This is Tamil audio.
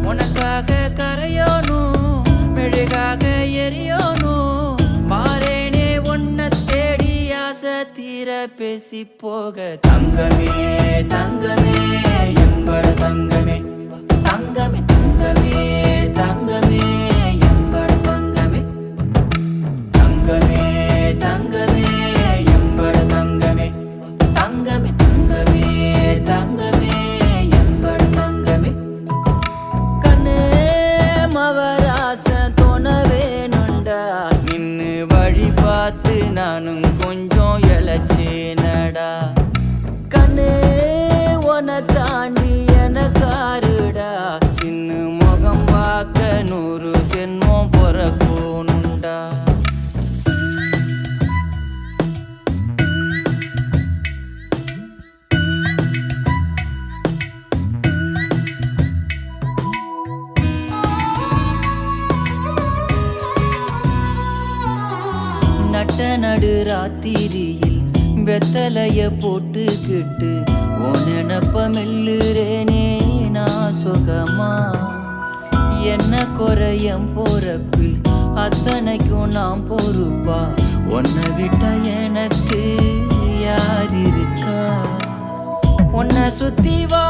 உனக்காக கரையோனும் மெழுகாக எரியோனும் மாறேனே உன்னை தேடி ஆசை தீர பேசி போக தங்கமே தங்கமே எம்பட தங்கமே தங்கமே தங்கமே தங்கமே எம்பட தங்கமே தங்கமே தங்கமே எம்பட தங்கமே தங்கமே தங்கமே தங்கமே எம்பட தங்கமே கண்ணே மவராசன் தோணவேனுண்டா நின்னு வழி பார்த்து நானும் கொஞ்சம் இழைச்சேனடா கண்ணே உன தாண்டி எனக்காருடா சின்ன முகம் பார்க்க 100 சென்மம் பொறக்கோனுண்டா நட்ட நடு ராத்திரியில் வெத்தலைய போட்டுக்கிட்டு உன் நினப்ப மெல்லுறேனே நான் சுகமா என்ன குறையம் போறப்பில் அத்தனைக்கும் நான் பொறுப்பா உன்னை விட்டா எனக்கு யார் இருக்கா உன்னை சுத்தி வா